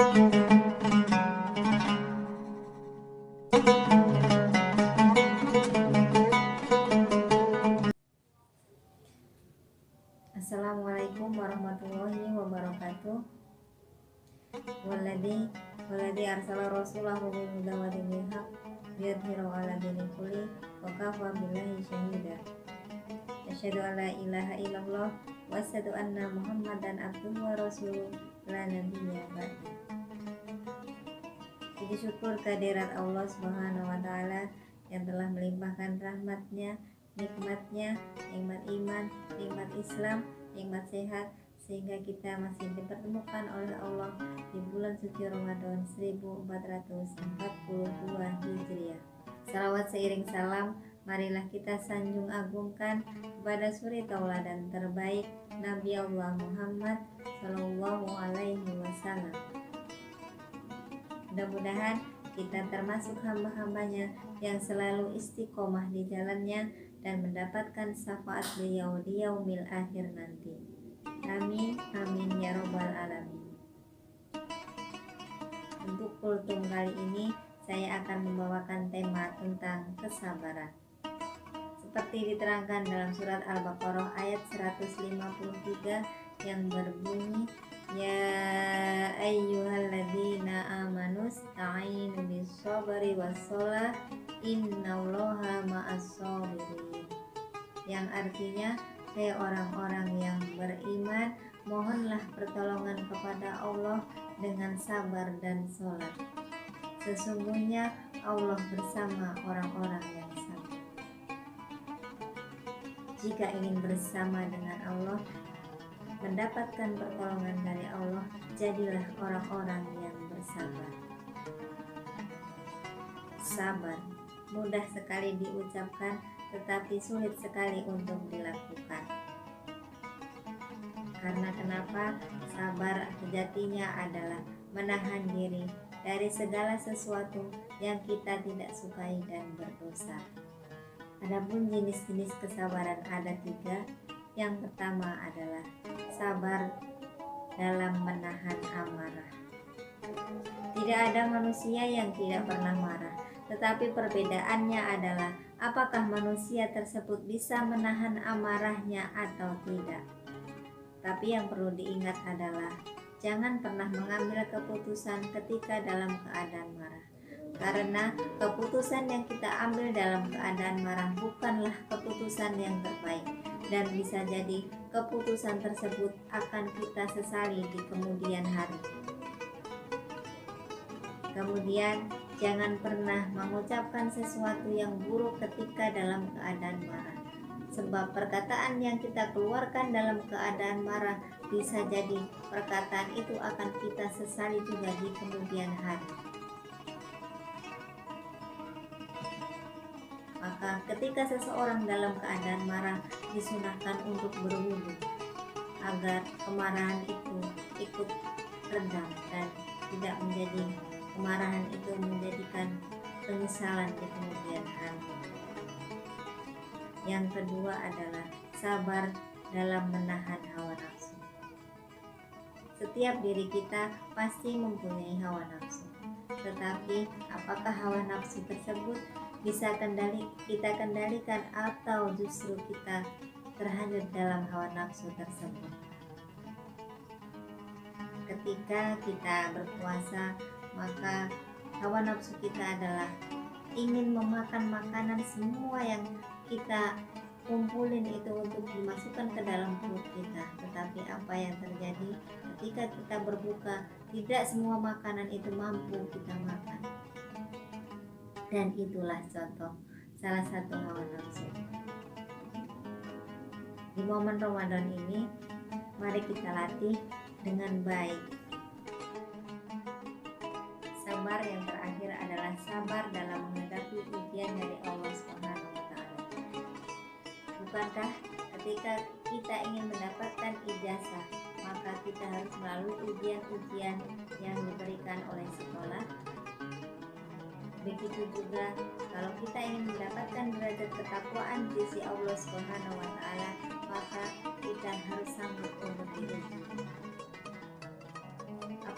Assalamualaikum warahmatullahi wabarakatuh. Walladzi arsala rasulahu bil huda wa dinil haq liyudhhirahu 'ala dini kulli wa kafa billahi syahida. Asyhadu an la ilaha illallah wa asyhadu anna Muhammadan abduhu wa rasuluh la nabiyya ba'da. Puji syukur kehadirat Allah Subhanahu wa taala yang telah melimpahkan rahmatnya, nikmatnya, nikmat iman, nikmat Islam, nikmat sehat, sehingga kita masih dipertemukan oleh Allah di bulan suci Ramadan 1442 Hijriah. Salawat seiring salam, marilah kita sanjung agungkan kepada suri tauladan terbaik Nabi Allah Muhammad Sallallahu Alaihi Wasallam. Mudah-mudahan kita termasuk hamba-hambanya yang selalu istiqomah di jalannya dan mendapatkan syafaat beliau di yaumil akhir nanti. Amin, amin ya robbal alamin. Untuk kultum kali ini saya akan membawakan tema tentang kesabaran. Seperti diterangkan dalam surat Al-Baqarah ayat 153 yang berbunyi, Ya ayyuhalladzina amanu sta'inu bis-sabri was-shalah innallaha ma'as-sabirin. Yang artinya, hai orang-orang yang beriman, mohonlah pertolongan kepada Allah dengan sabar dan sholat. Sesungguhnya Allah bersama orang-orang yang sabar. Jika ingin bersama dengan Allah, mendapatkan pertolongan dari Allah, jadilah orang-orang yang bersabar. Sabar mudah sekali diucapkan, tetapi sulit sekali untuk dilakukan. Karena kenapa? Sabar sejatinya adalah menahan diri dari segala sesuatu yang kita tidak sukai dan berdosa. Adapun jenis-jenis kesabaran ada 3. Yang pertama adalah sabar dalam menahan amarah. Tidak ada manusia yang tidak pernah marah, tetapi perbedaannya adalah apakah manusia tersebut bisa menahan amarahnya atau tidak. Tapi yang perlu diingat adalah jangan pernah mengambil keputusan ketika dalam keadaan marah. Karena keputusan yang kita ambil dalam keadaan marah bukanlah keputusan yang terbaik, dan bisa jadi keputusan tersebut akan kita sesali di kemudian hari. Kemudian, jangan pernah mengucapkan sesuatu yang buruk ketika dalam keadaan marah, sebab perkataan yang kita keluarkan dalam keadaan marah bisa jadi perkataan itu akan kita sesali juga di kemudian hari. Maka ketika seseorang dalam keadaan marah, disunahkan untuk berwudu agar kemarahan itu ikut redam dan tidak menjadi kemarahan itu menjadikan penyesalan di kemudian hari. Yang kedua adalah sabar dalam menahan hawa nafsu. Setiap diri kita pasti mempunyai hawa nafsu, tetapi apakah hawa nafsu tersebut bisa kita kendalikan atau justru kita terhanyut dalam hawa nafsu tersebut? Ketika kita berpuasa, maka hawa nafsu kita adalah ingin memakan makanan semua yang kita kumpulin itu untuk dimasukkan ke dalam perut kita. Tetapi apa yang terjadi ketika kita berbuka, tidak semua makanan itu mampu kita makan. Dan itulah contoh salah satu hawa nafsu. Di momen Ramadan ini, mari kita latih dengan baik. Sabar yang terakhir adalah sabar dalam menghadapi ujian dari Allah Subhanahu wa taala. Bukankah ketika kita ingin mendapatkan ijazah, maka kita harus melalui ujian-ujian yang diberikan oleh sekolah? Begitu juga kalau kita ingin mendapatkan derajat ketakwaan di sisi Allah Subhanahu wa taala, maka kita harus sanggup untuk diuji.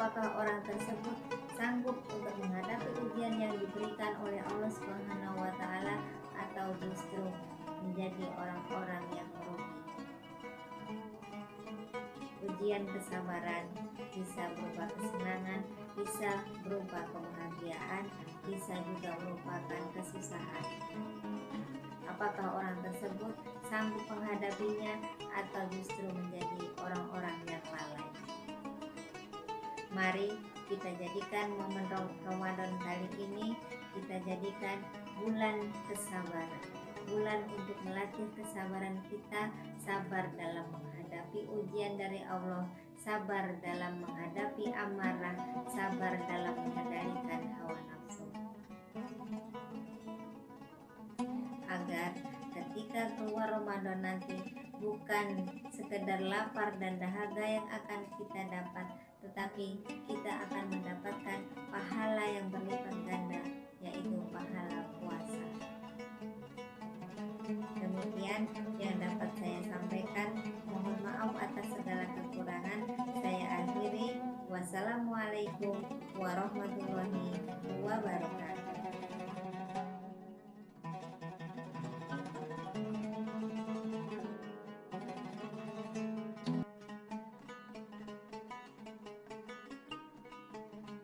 Apakah orang tersebut sanggup untuk menghadapi ujian yang diberikan oleh Allah Subhanahu wa taala atau justru menjadi orang-orang yang merugi? Ujian kesabaran bisa berupa kesenangan, bisa berupa kebahagiaan, bisa juga merupakan kesusahan. Apakah orang tersebut sanggup menghadapinya atau justru menjadi orang-orang yang lalai? Mari kita jadikan momen Ramadan kali ini, kita jadikan bulan kesabaran, bulan untuk melatih kesabaran kita, sabar dalam menghadapi ujian dari Allah, sabar dalam menghadapi amarah, sabar dalam mengendalikan hawa nafsu, agar ketika keluar Ramadan nanti bukan sekedar lapar dan dahaga yang akan kita dapat, tetapi kita akan mendapatkan pahala yang berlipat ganda, yaitu pahala puasa. Demikian yang dapat saya sampaikan. Mohon maaf atas segala kekurangan. Saya akhiri. Wassalamualaikum warahmatullahi wabarakatuh.